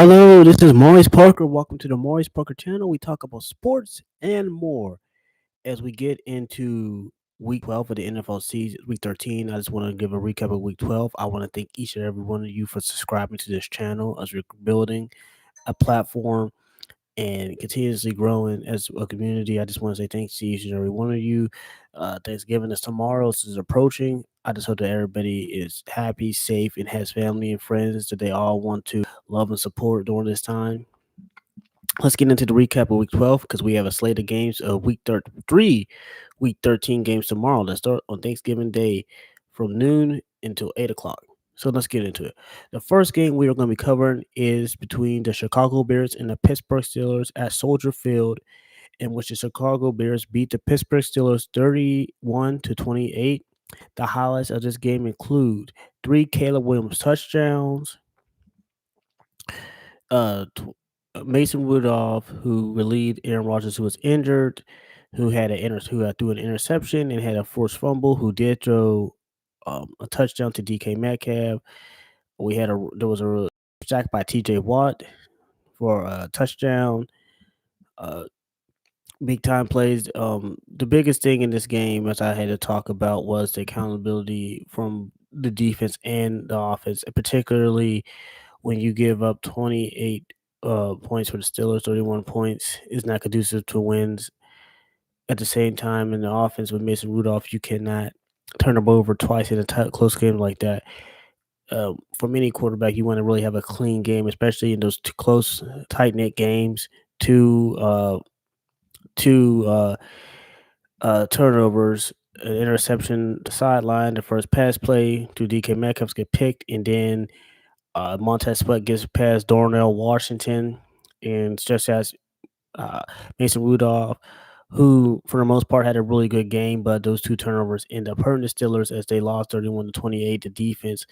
Hello, this is Maurice Parker. Welcome to the Maurice Parker channel. We talk about sports and more. As we get into week 12 of the NFL season, week 13, I just want to give a recap of week 12. I want to thank each and every one of you for subscribing to this channel as we're building a platform and continuously growing as a community. I just want to say thanks to each and every one of you. Thanksgiving is tomorrow, this is approaching. I just hope that everybody is happy, safe, and has family and friends that they all want to love and support during this time. Let's get into the recap of week 12 because we have a slate of games of week 13 games tomorrow that start on Thanksgiving Day from noon until 8 o'clock. So let's get into it. The first game we are going to be covering is between the Chicago Bears and the Pittsburgh Steelers at Soldier Field, in which the Chicago Bears beat the Pittsburgh Steelers 31-28. The highlights of this game include 3 Caleb Williams touchdowns, uh, Mason Rudolph, who relieved Aaron Rodgers, who was injured, who threw an interception and had a forced fumble, who did throw a touchdown to DK Metcalf. There was a sack by TJ Watt for a touchdown. Uh, Big time plays. The biggest thing in this game, as I had to talk about, was the accountability from the defense and the offense, particularly when you give up 28 points for the Steelers. 31 points is not conducive to wins. At the same time, in the offense with Mason Rudolph, you cannot turn them over twice in a close game like that. From any quarterback, you want to really have a clean game, especially in those close, tight knit games. Two turnovers, an interception, the sideline, the first pass play to DK Metcalf get picked, and then Montez Sweat gets past Darnell Washington, and it's just as uh, Mason Rudolph, who for the most part had a really good game, but those two turnovers end up hurting the Steelers as they lost 31-28. The defense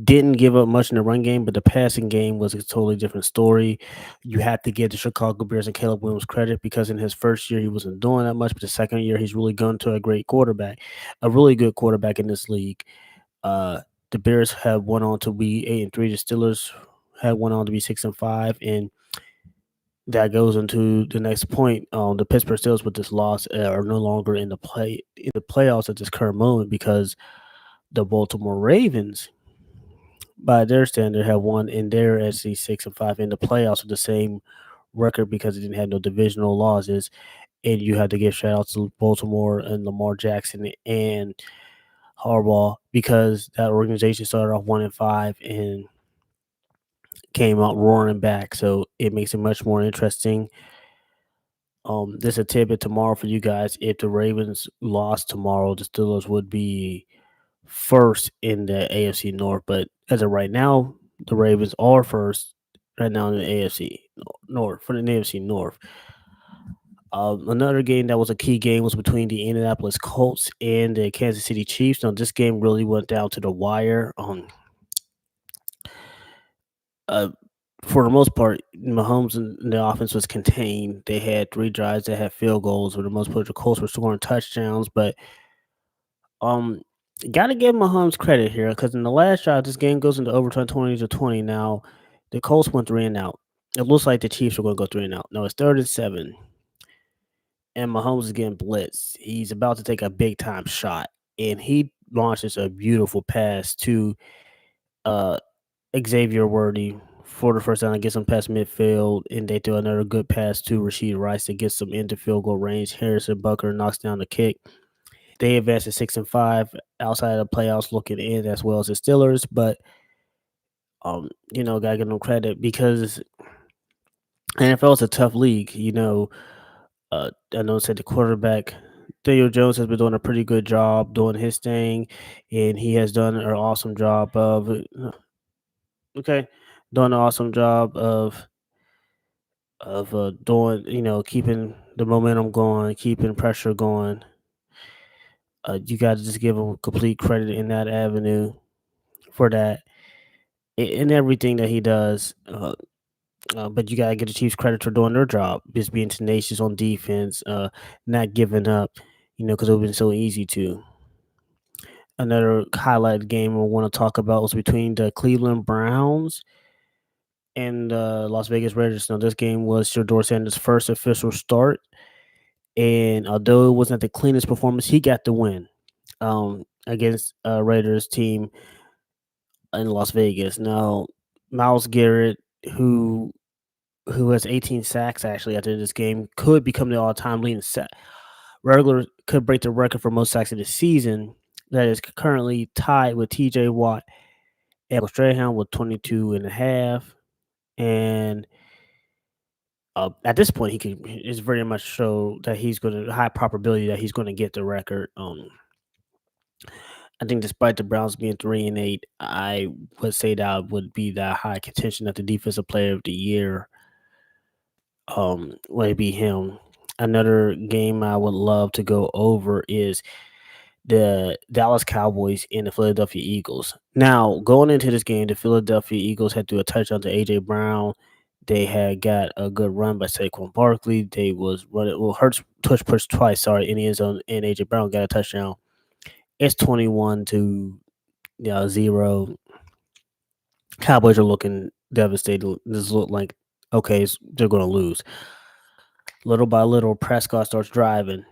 didn't give up much in the run game, but the passing game was a totally different story. You have to give the Chicago Bears and Caleb Williams credit because in his first year he wasn't doing that much, but the second year he's really gone to a great quarterback, a really good quarterback in this league. Uh, the Bears have went on to be 8-3. The Steelers had went on to be 6-5, and that goes into the next point. The Pittsburgh Steelers with this loss are no longer in the playoffs at this current moment because the Baltimore Ravens, by their standard, have won in their SC 6-5 in the playoffs with the same record because it didn't have no divisional losses. And you had to give shout outs to Baltimore and Lamar Jackson and Harbaugh because that organization started off 1-5 and came out roaring back. So it makes it much more interesting. This is a tidbit tomorrow for you guys. If the Ravens lost tomorrow, the Steelers would be first in the AFC North. But as of right now, the Ravens are first right now in the AFC North for the AFC North. Another game that was a key game was between the Indianapolis Colts and the Kansas City Chiefs. Now, this game really went down to the wire. Uh, for the most part, Mahomes and the offense was contained. They had 3 drives that had field goals. For the most part, the Colts were scoring touchdowns, but um, gotta give Mahomes credit here because in the last drive, this game goes into overtime 20-20. Now, the Colts went 3-and-out. It looks like the Chiefs are going to go 3-and-out. No, it's 3rd-and-7, and Mahomes is getting blitzed. He's about to take a big time shot, and he launches a beautiful pass to uh Xavier Worthy for the first down and gets him past midfield, and they throw another good pass to Rashid Rice that gets them into field goal range. Harrison Butker knocks down the kick. They advance to 6-5 outside of the playoffs, looking in as well as the Steelers. But gotta give them credit because NFL is a tough league. I know said the quarterback Daniel Jones has been doing a pretty good job doing his thing, and he has done an awesome job of doing an awesome job of doing, keeping the momentum going, keeping pressure going. You got to just give him complete credit in that avenue for that in everything that he does. But you got to give the Chiefs credit for doing their job, just being tenacious on defense, not giving up, because it would have been so easy to. Another highlight game I want to talk about was between the Cleveland Browns and Las Vegas Raiders. Now, this game was Shador Sanders' first official start, and although it wasn't the cleanest performance, he got the win against Raiders team in Las Vegas. Now, Miles Garrett, who has 18 sacks actually after this game, could become the all-time leading sack regular could break the record for most sacks in the season. That is currently tied with T.J. Watt and Strahan with 22 and a half. And at this point, he can is very much show that he's going to high probability that he's going to get the record. I think despite the Browns being 3-8, I would say that would be that high contention that the defensive player of the year would be him. Another game I would love to go over is the Dallas Cowboys and the Philadelphia Eagles. Now, going into this game, the Philadelphia Eagles had to do a touchdown to AJ Brown. They had got a good run by Saquon Barkley. They was running Hurts pushed twice, sorry, in the end zone, and AJ Brown got a touchdown. It's 21 to 0. Cowboys are looking devastated. This look like okay, they're going to lose. Little by little, Prescott starts driving.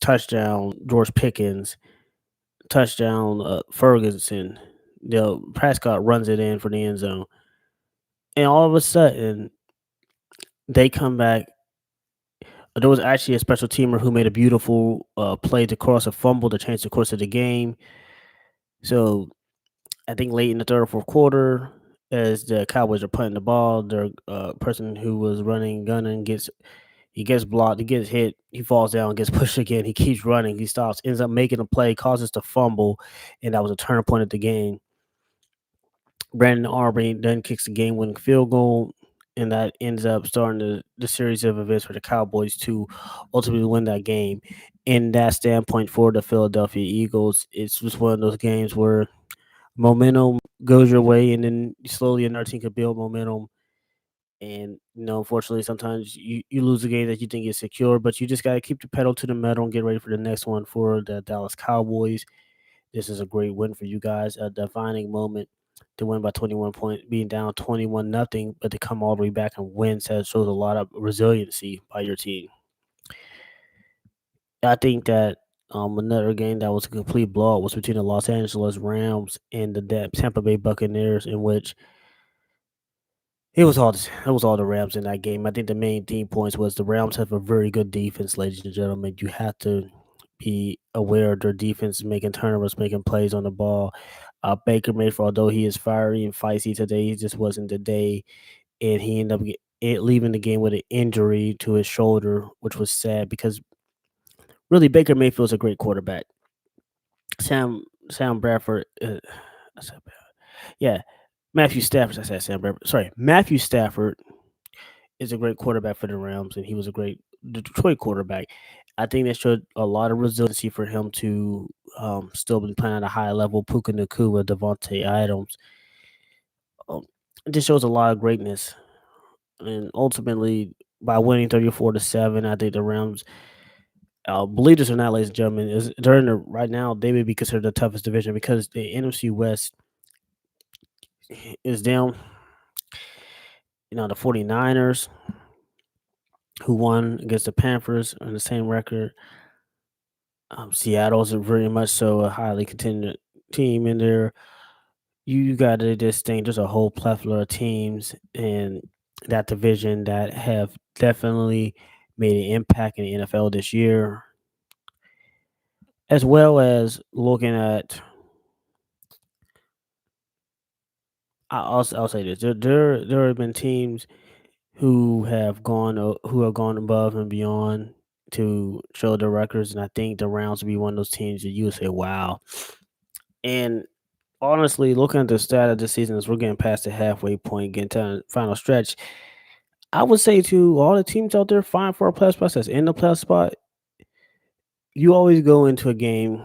Touchdown, George Pickens. Touchdown, Ferguson. Prescott runs it in for the end zone, and all of a sudden they come back. There was actually a special teamer who made a beautiful play to cross a fumble to change the course of the game. So I think late in the third or fourth quarter, as the Cowboys are punting the ball, their person who was running, gunning gets blocked, he gets hit, he falls down, gets pushed again. He keeps running, he stops, ends up making a play, causes the fumble, and that was a turning point of the game. Brandon Aubrey then kicks the game-winning field goal, and that ends up starting the series of events for the Cowboys to ultimately win that game. In that standpoint for the Philadelphia Eagles, it's just one of those games where momentum goes your way, and then slowly another team could build momentum. And unfortunately, sometimes you lose a game that you think is secure, but you just got to keep the pedal to the metal and get ready for the next one for the Dallas Cowboys. This is a great win for you guys, a defining moment to win by 21 points, being down 21 nothing, but to come all the way back and win shows a lot of resiliency by your team. I think that another game that was a complete blowout was between the Los Angeles Rams and the Tampa Bay Buccaneers, in which it was all the Rams in that game. I think the main theme points was the Rams have a very good defense, ladies and gentlemen. You have to be aware of their defense making turnovers, making plays on the ball. Baker Mayfield, although he is fiery and feisty today, he just wasn't the day, and he ended up leaving the game with an injury to his shoulder, which was sad because really Baker Mayfield's a great quarterback. Sam Bradford, I said bad. Yeah, Matthew Stafford. I said Sam Bradford. Sorry, Matthew Stafford is a great quarterback for the Rams, and he was a great Detroit quarterback. I think that showed a lot of resiliency for him to still be playing at a high level. Puka Nakua, Devontae Adams. Um, it just shows a lot of greatness, and ultimately by winning 34-7, I think the Rams. Believe this or not, ladies and gentlemen, is during the right now they may be considered the toughest division because the NFC West is down. The 49ers, who won against the Panthers on the same record. Seattle's a very much so a highly contended team in there. You got to just think there's a whole plethora of teams in that division that have definitely made an impact in the NFL this year, as well as looking at. I'll say this: there have been teams who have gone above and beyond to show their records, and I think the Rounds will be one of those teams that you would say, "Wow." And honestly, looking at the stat of the season as we're getting past the halfway point, getting to the final stretch, I would say to all the teams out there fighting for a playoff spot that's in the playoff spot, you always go into a game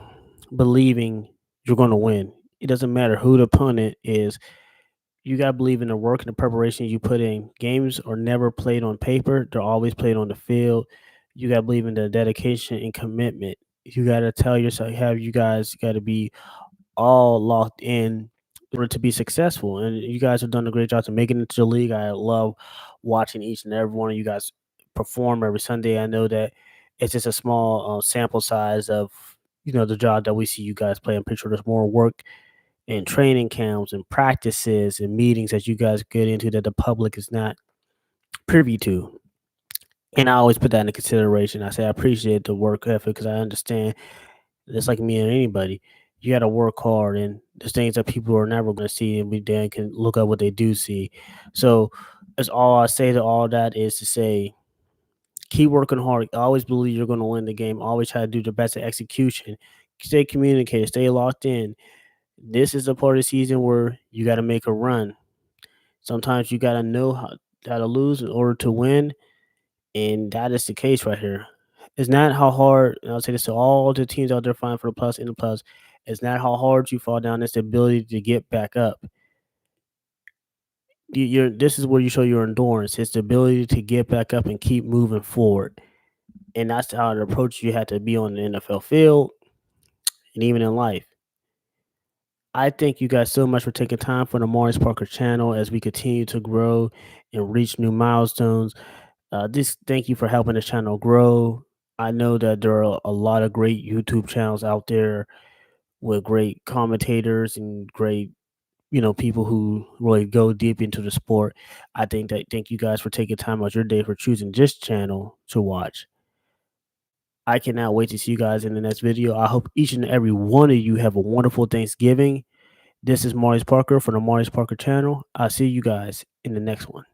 believing you're going to win. It doesn't matter who the opponent is. You got to believe in the work and the preparation you put in. Games are never played on paper, they're always played on the field. You got to believe in the dedication and commitment. You got to tell yourself, have you guys got to be all locked in in order to be successful. And you guys have done a great job to making it into the league. I love watching each and every one of you guys perform every Sunday. I know that it's just a small sample size of the job that we see you guys play. I'm pretty sure there's more work and training camps and practices and meetings that you guys get into that the public is not privy to. And I always put that into consideration. I say I appreciate the work ethic because I understand, just like me and anybody, you got to work hard, and there's things that people are never going to see, and we then can look at what they do see. So that's all I say to all that is to say, keep working hard. Always believe you're going to win the game. Always try to do the best at execution. Stay communicated. Stay locked in. This is a part of the season where you got to make a run. Sometimes you got to know how to lose in order to win, and that is the case right here. It's not how hard, and I'll say this to all the teams out there fighting for the plus and the plus. It's not how hard you fall down, it's the ability to get back up. This is where you show your endurance. It's the ability to get back up and keep moving forward. And that's how the approach you have to be on the NFL field and even in life. I thank you guys so much for taking time for the Morris Parker channel as we continue to grow and reach new milestones. Just thank you for helping the channel grow. I know that there are a lot of great YouTube channels out there with great commentators and great, people who really go deep into the sport. Thank you guys for taking time out your day for choosing this channel to watch. I cannot wait to see you guys in the next video. I hope each and every one of you have a wonderful Thanksgiving. This is Maurice Parker from the Maurice Parker channel. I'll see you guys in the next one.